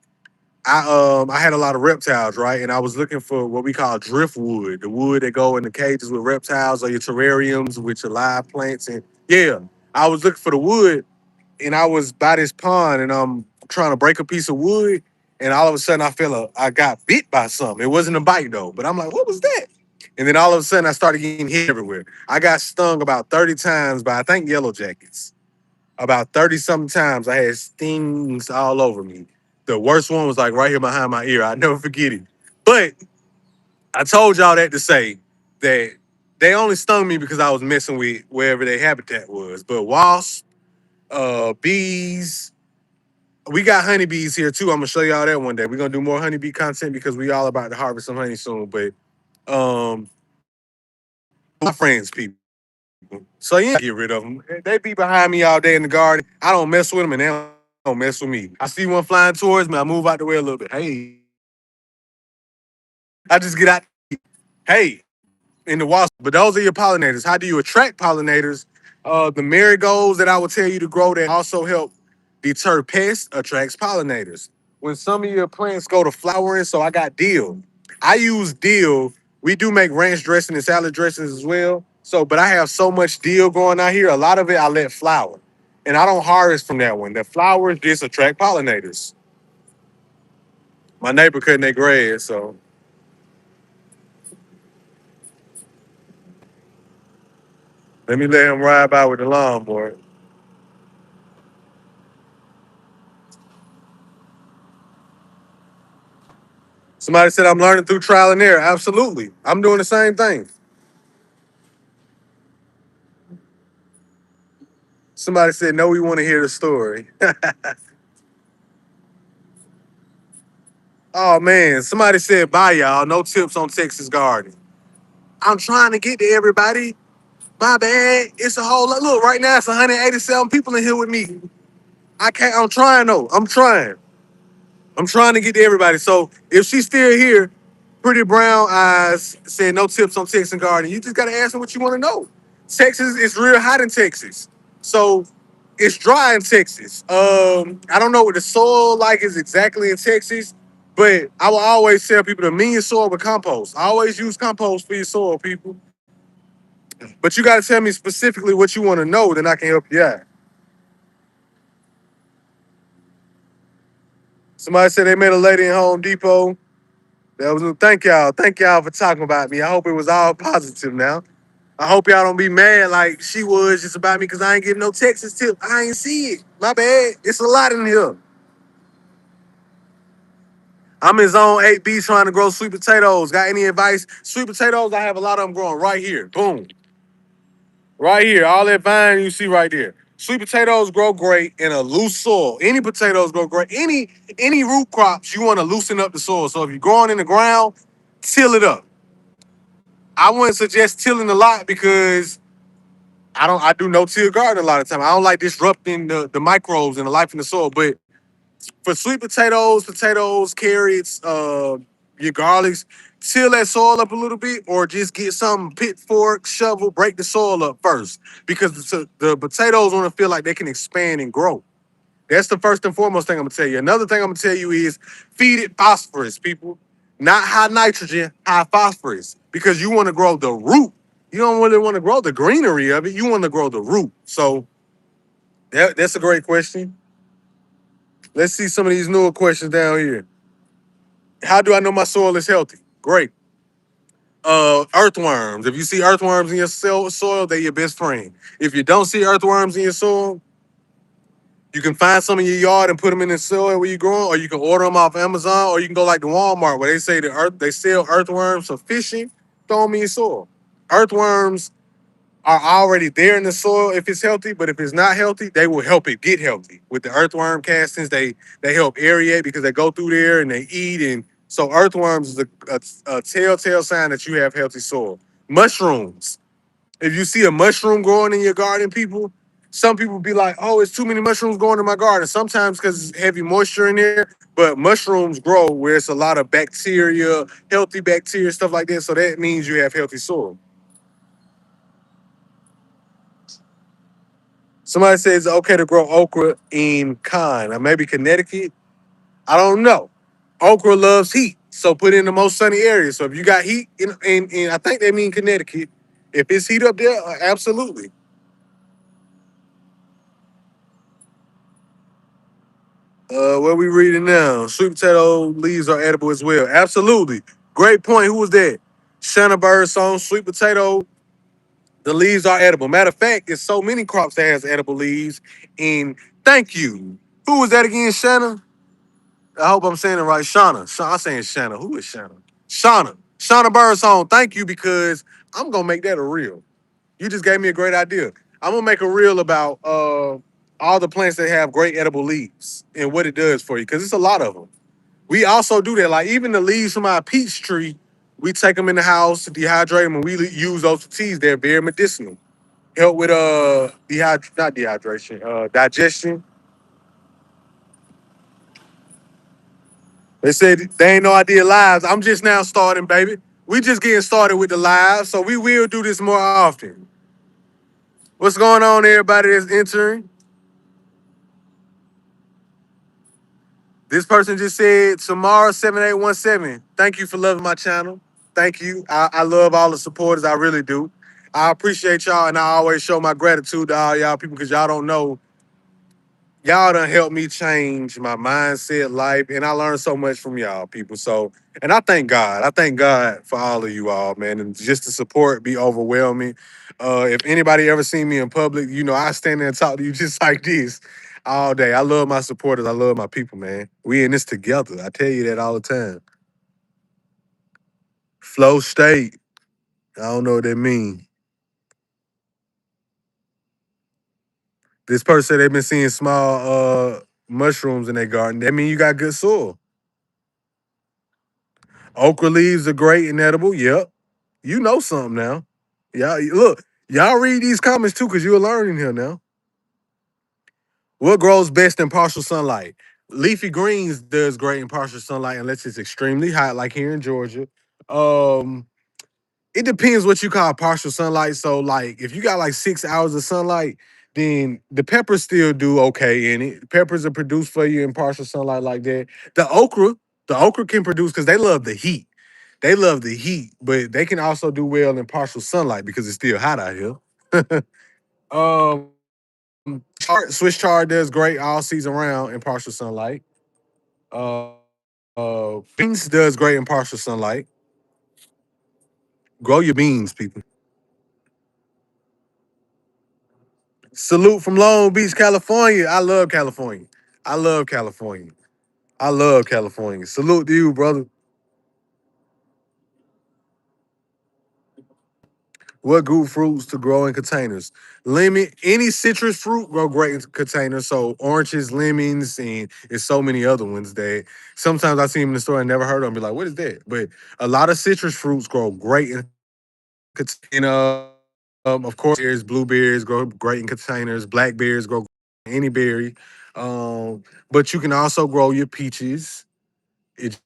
I had a lot of reptiles, right? And I was looking for what we call driftwood, the wood that go in the cages with reptiles or your terrariums with your live plants. And yeah, I was looking for the wood, and I was by this pond, and I'm trying to break a piece of wood, and all of a sudden I got bit by something. It wasn't a bite though, but I'm like, what was that? And then all of a sudden I started getting hit everywhere. I got stung about 30 times by I think yellow jackets. About 30 something times I had stings all over me. The worst one was like right here behind my ear. I never forget it. But I told y'all that to say that they only stung me because I was messing with wherever their habitat was. But wasps, bees, we got honeybees here too. I'm gonna show y'all that one day. We're gonna do more honeybee content because we all about to harvest some honey soon. But um, my friends, people. So yeah, get rid of them. They be behind me all day in the garden. I don't mess with them, and they don't mess with me. I see one flying towards me. I move out the way a little bit. Hey, I just get out. Hey, in the wasp. But those are your pollinators. How do you attract pollinators? The marigolds that I will tell you to grow that also help deter pests attracts pollinators. When some of your plants go to flowering, so I got dill. I use dill. We do make ranch dressing and salad dressings as well. So, but I have so much dill going out here. A lot of it I let flower, and I don't harvest from that one. The flowers just attract pollinators. My neighbor cutting their grass, so let me let him ride by with the lawnmower. Somebody said I'm learning through trial and error. Absolutely. I'm doing the same thing. Somebody said, no, we want to hear the story. Oh man, somebody said, bye y'all. No tips on Texas gardening. I'm trying to get to everybody. My bad. It's a whole lot. Look, right now it's 187 people in here with me. I can't, I'm trying though. I'm trying. I'm trying to get to everybody. So if she's still here, pretty brown eyes saying no tips on Texas gardening, you just gotta ask her what you want to know. Texas is real hot in Texas. So it's dry in Texas. I don't know what the soil like is exactly in Texas, but I will always tell people to mean your soil with compost. I always use compost for your soil, people. But you gotta tell me specifically what you want to know, then I can help you out. Somebody said they met a lady in Home Depot. That was thank y'all. Thank y'all for talking about me. I hope it was all positive now. I hope y'all don't be mad like she was just about me because I ain't getting no Texas tip. I ain't see it. My bad. It's a lot in here. I'm in zone 8B trying to grow sweet potatoes. Got any advice? Sweet potatoes, I have a lot of them growing right here. Boom. Right here. All that vine you see right there. Sweet potatoes grow great in a loose soil. Any potatoes grow great. Any root crops, you want to loosen up the soil. So if you're growing in the ground, till it up. I wouldn't suggest tilling a lot because I do no-till gardening a lot of time. I don't like disrupting the microbes and the life in the soil. But for sweet potatoes, carrots, your garlics, till that soil up a little bit, or just get some pitchfork, shovel, break the soil up first because the potatoes want to feel like they can expand and grow. That's the first and foremost thing I'm gonna tell you. Another thing I'm gonna tell you is feed it phosphorus, people. Not high nitrogen, high phosphorus, because you want to grow the root. You don't really want to grow the greenery of it. You want to grow the root. So that's a great question. Let's see some of these newer questions down here. How do I know my soil is healthy? Great. Earthworms. If you see earthworms in your soil, they're your best friend. If you don't see earthworms in your soil, you can find some in your yard and put them in the soil where you're growing, or you can order them off Amazon, or you can go like to Walmart where they say they sell earthworms for fishing. Throw them in your soil. Earthworms are already there in the soil if it's healthy, but if it's not healthy, they will help it get healthy. With the earthworm castings, they help aerate because they go through there and they eat. And so earthworms is a telltale sign that you have healthy soil. Mushrooms. If you see a mushroom growing in your garden, people, some people be like, oh, it's too many mushrooms growing in my garden. Sometimes because it's heavy moisture in there, but mushrooms grow where it's a lot of bacteria, healthy bacteria, stuff like that. So that means you have healthy soil. Somebody says it's okay to grow okra in Con or maybe Connecticut. I don't know. Okra loves heat, so put it in the most sunny areas. So if you got heat in I think they mean Connecticut. If it's heat up there, absolutely. What we reading now? Sweet potato leaves are edible as well. Absolutely. Great point. Who was that? Shanna Bird song, sweet potato, the leaves are edible. Matter of fact, there's so many crops that has edible leaves. And thank you. Who was that again, Shanna? I hope I'm saying it right. I'm saying Shanna. Who is Shanna? Shauna. Shauna Birdsong, thank you because I'm gonna make that a reel. You just gave me a great idea. I'm gonna make a reel about all the plants that have great edible leaves and what it does for you, because it's a lot of them. We also do that. Like even the leaves from our peach tree, we take them in the house, dehydrate them, and we use those for teas. They're very medicinal. Help with not dehydration, digestion. They said they ain't no idea lives. I'm just now starting, baby. We just getting started with the lives, so we will do this more often. What's going on, everybody that's entering? This person just said tomorrow 7817. Thank you for loving my channel. Thank you. I love all the supporters. I really do. I appreciate y'all, and I always show my gratitude to all y'all people because y'all don't know. Y'all done helped me change my mindset, life, and I learned so much from y'all people. So, and I thank God. I thank God for all of you all, man. And just the support be overwhelming. If anybody ever seen me in public, you know I stand there and talk to you just like this all day. I love my supporters. I love my people, man. We in this together. I tell you that all the time. Flow state. I don't know what that mean. This person said they've been seeing small mushrooms in their garden. That mean you got good soil. Okra leaves are great and edible. Yep. You know something now. Y'all look, y'all read these comments too, because you're learning here now. What grows best in partial sunlight? Leafy greens does great in partial sunlight unless it's extremely hot, like here in Georgia. Um, it depends what you call partial sunlight. So, like, if you got like 6 hours of sunlight, then the peppers still do okay in it. Peppers are produced for you in partial sunlight like that. The okra can produce because they love the heat. They love the heat, but they can also do well in partial sunlight because it's still hot out here. um, Swiss chard does great all season round in partial sunlight. Uh, beans does great in partial sunlight. Grow your beans, people. Salute from Long Beach, California. I love California. I love California. I love California. Salute to you, brother. What good fruits to grow in containers? Lemon, any citrus fruit grow great in containers. So oranges, lemons, and there's so many other ones that sometimes I see them in the store and never heard of them. Be like, what is that? But a lot of citrus fruits grow great in of course, there's blueberries grow great in containers. Blackberries grow any berry. But you can also grow your peaches. It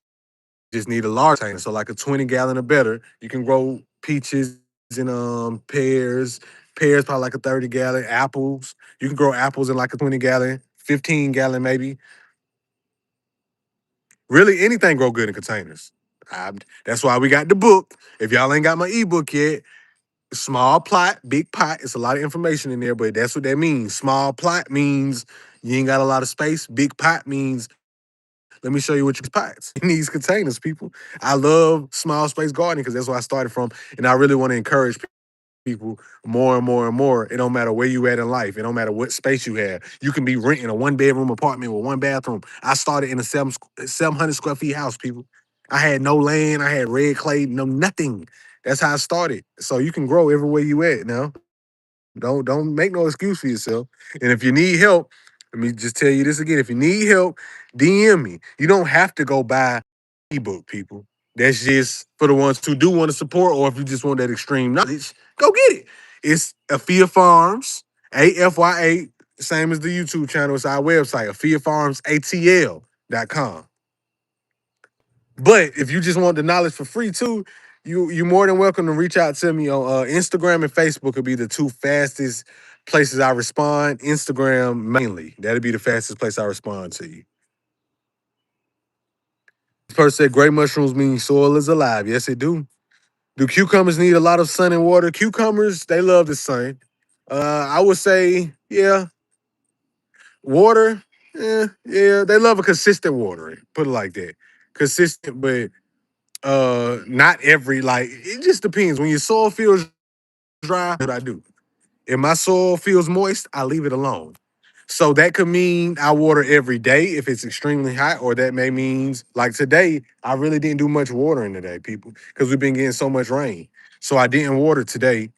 just need a large container. So like a 20-gallon or better, you can grow peaches and pears. Pears probably like a 30-gallon. Apples. You can grow apples in like a 20-gallon, 15-gallon maybe. Really, anything grow good in containers. That's why we got the book. If y'all ain't got my ebook yet, small plot, big pot. It's a lot of information in there, but that's what that means. Small plot means you ain't got a lot of space. Big pot means let me show you what you pots in these containers, people. I love small space gardening because that's where I started from, and I really want to encourage people more and more and more. It don't matter where you at in life. It don't matter what space you have. You can be renting a 1-bedroom apartment with 1 bathroom. I started in a 700 square feet house, people. I had no land. I had red clay, no nothing. That's how I started. So you can grow everywhere you at now. Don't make no excuse for yourself. And if you need help, let me just tell you this again. If you need help, DM me. You don't have to go buy ebook, people. That's just for the ones who do want to support, or if you just want that extreme knowledge, go get it. It's Afya Farms, AFYA, same as the YouTube channel. It's our website, AfyaFarmsATL.com. But if you just want the knowledge for free too, you're more than welcome to reach out to me on Instagram and Facebook. Would be the two fastest places I respond. Instagram mainly. That'd be the fastest place I respond to you. This person said gray mushrooms mean soil is alive. Yes, it do. Do cucumbers need a lot of sun and water? Cucumbers, they love the sun. I would say, yeah, water, yeah, they love a consistent watering. Put it like that. Consistent, but not every like it just depends. When your soil feels dry, what I do. If my soil feels moist, I leave it alone. So that could mean I water every day if it's extremely hot, or that may means like today, I really didn't do much watering today, people, because we've been getting so much rain. So I didn't water today.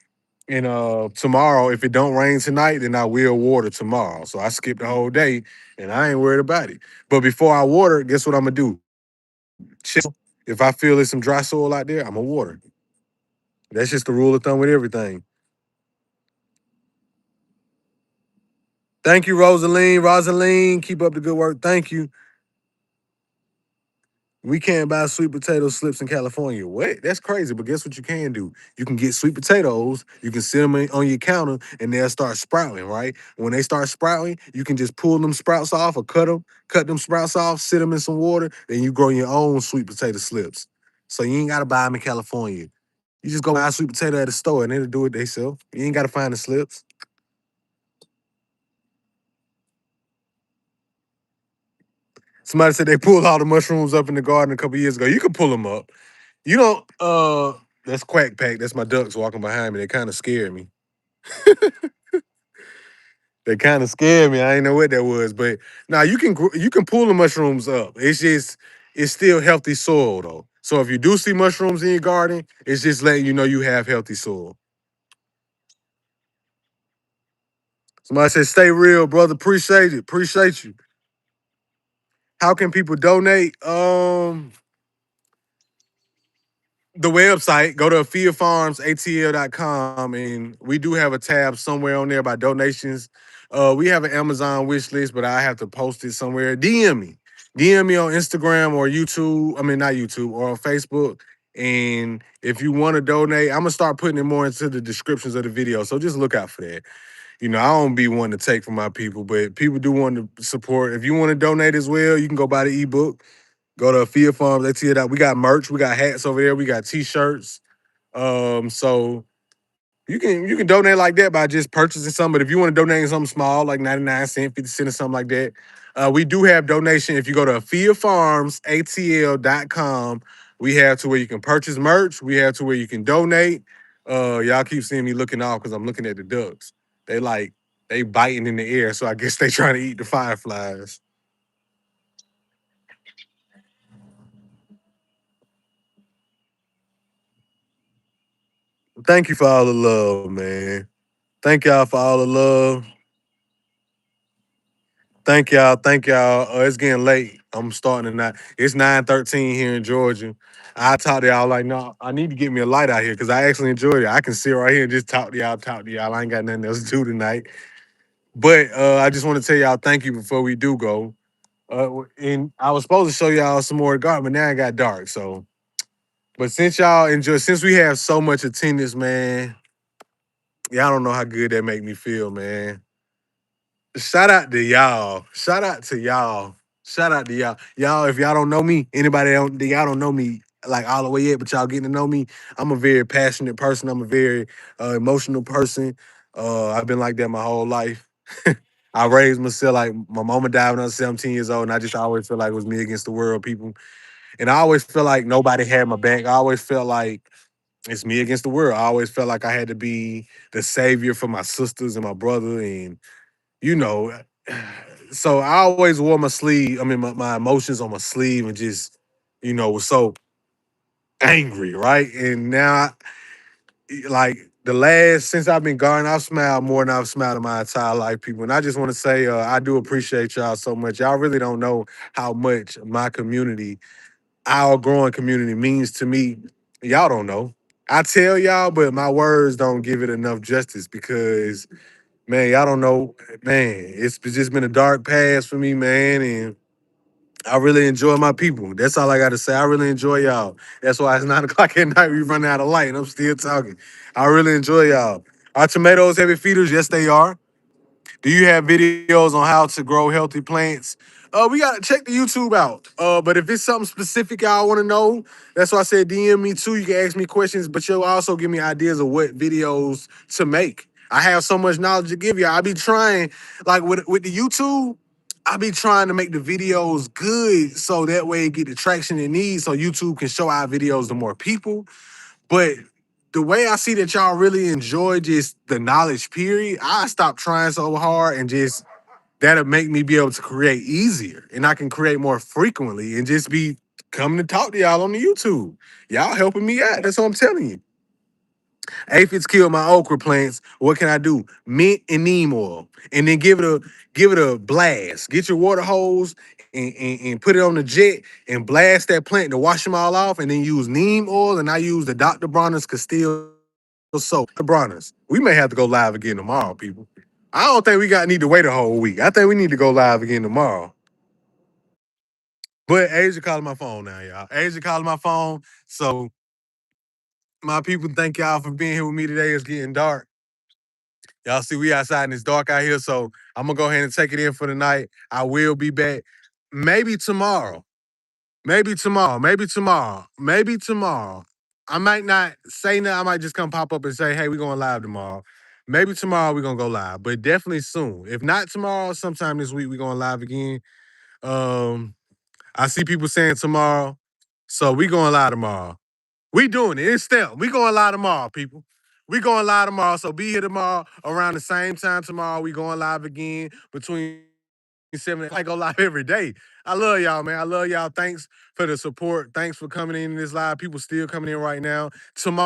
And tomorrow, if it don't rain tonight, then I will water tomorrow. So I skipped the whole day and I ain't worried about it. But before I water, guess what I'm gonna do? Chill. If I feel there's some dry soil out there, I'm gonna water. That's just the rule of thumb with everything. Thank you, Rosaline. Rosaline, keep up the good work. Thank you. We can't buy sweet potato slips in California. What? That's crazy. But guess what you can do? You can get sweet potatoes. You can sit them on your counter, and they'll start sprouting. Right? When they start sprouting, you can just pull them sprouts off or cut them sprouts off, sit them in some water, then you grow your own sweet potato slips. So you ain't gotta buy them in California. You just go buy a sweet potato at the store, and they'll do it themselves. You ain't gotta find the slips. Somebody said they pulled all the mushrooms up in the garden a couple years ago. You can pull them up. You don't. That's Quack Pack. That's my ducks walking behind me. They kind of scared me. They kind of scared me. I didn't know what that was, but now you can pull the mushrooms up. It's just it's still healthy soil though. So if you do see mushrooms in your garden, it's just letting you know you have healthy soil. Somebody said, "Stay real, brother. Appreciate it. Appreciate you." How can people donate? The website, go to AfyaFarmsATL.com, and we do have a tab somewhere on there about donations. We have an Amazon wish list, but I have to post it somewhere. DM me. DM me on Instagram or YouTube. I mean, not YouTube, or on Facebook. And if you want to donate, I'm gonna start putting it more into the descriptions of the video. So just look out for that. I don't be one to take from my people, but people do want to support. If you want to donate as well, you can go buy the ebook. Go to Afya Farms. They see it out. We got merch. We got hats over there. We got t-shirts. So you can donate like that by just purchasing something. But if you want to donate something small, like 99 cents, 50 cents, or something like that, we do have donation. If you go to AfyaFarmsATL.com, we have to where you can purchase merch. We have to where you can donate. Y'all keep seeing me looking off because I'm looking at the ducks. They like they biting in the air, so I guess they trying to eat the fireflies. Thank you for all the love, man. Thank y'all for all the love. Thank y'all. Thank y'all. It's getting late. I'm starting tonight. It's 9:13 here in Georgia. I talk to y'all like, no, I need to get me a light out here because I actually enjoy it. I can sit right here and just talk to y'all. I ain't got nothing else to do tonight. But I just want to tell y'all thank you before we do go. And I was supposed to show y'all some more garden, but now it got dark. So, but since we have so much attendance, man, y'all don't know how good that make me feel, man. Shout out to y'all. Shout out to y'all. Shout out to y'all. Y'all, if y'all don't know me, y'all don't know me like all the way yet, but y'all getting to know me. I'm a very passionate person. I'm a very emotional person. I've been like that my whole life. I raised myself like my mama died when I was 17 years old, and I just always felt like it was me against the world, people. And I always felt like nobody had my back. I always felt like it's me against the world. I always felt like I had to be the savior for my sisters and my brother, and you know, so I always wore my sleeve. I mean, my emotions on my sleeve, and just, was so angry, right? And now, like the last since I've been gone, I've smiled more than I've smiled in my entire life, people. And I just want to say, I do appreciate y'all so much. Y'all really don't know how much my community, our growing community, means to me. Y'all don't know. I tell y'all, but my words don't give it enough justice because man, y'all don't know, man. It's just been a dark past for me, man, and I really enjoy my people. That's all I got to say. I really enjoy y'all. That's why it's 9 o'clock at night. We running out of light, and I'm still talking. I really enjoy y'all. Are tomatoes heavy feeders? Yes, they are. Do you have videos on how to grow healthy plants? We gotta check the YouTube out. But if it's something specific y'all want to know, that's why I said DM me too. You can ask me questions, but you'll also give me ideas of what videos to make. I have so much knowledge to give you. I be trying, like with the YouTube, I be trying to make the videos good so that way it get the traction it needs, so YouTube can show our videos to more people. But the way I see that y'all really enjoy just the knowledge, period, I stop trying so hard and just that'll make me be able to create easier and I can create more frequently and just be coming to talk to y'all on the YouTube. Y'all helping me out. That's what I'm telling you. Aphids kill my okra plants. What can I do? Mint and neem oil. And then give it a blast. Get your water hose and put it on the jet and blast that plant to wash them all off. And then use neem oil. And I use the Dr. Bronner's Castile soap. The Bronner's. We may have to go live again tomorrow, people. I don't think we need to wait a whole week. I think we need to go live again tomorrow. But Asia calling my phone now, y'all. Asia calling my phone. So my people, thank y'all for being here with me today. It's getting dark. Y'all see, we outside and it's dark out here, so I'm gonna go ahead and take it in for the night. I will be back maybe tomorrow. Maybe tomorrow. Maybe tomorrow. Maybe tomorrow. I might not say that. I might just come pop up and say, hey, we're going live tomorrow. Maybe tomorrow we're gonna go live, but definitely soon. If not tomorrow, sometime this week we're going live again. Um, I see people saying tomorrow, so we going live tomorrow. We doing it. It's STEM. We going live tomorrow, people. We going live tomorrow. So be here tomorrow around the same time tomorrow. We going live again between 7. I go live every day. I love y'all, man. I love y'all. Thanks for the support. Thanks for coming in this live. People still coming in right now. Same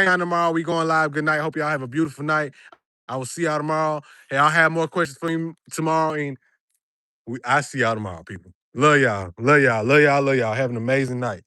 time tomorrow, we going live. Good night. Hope y'all have a beautiful night. I will see y'all tomorrow. Hey, I'll have more questions for you tomorrow. And I see y'all tomorrow, people. Love y'all. Love y'all. Love y'all. Love y'all. Have an amazing night.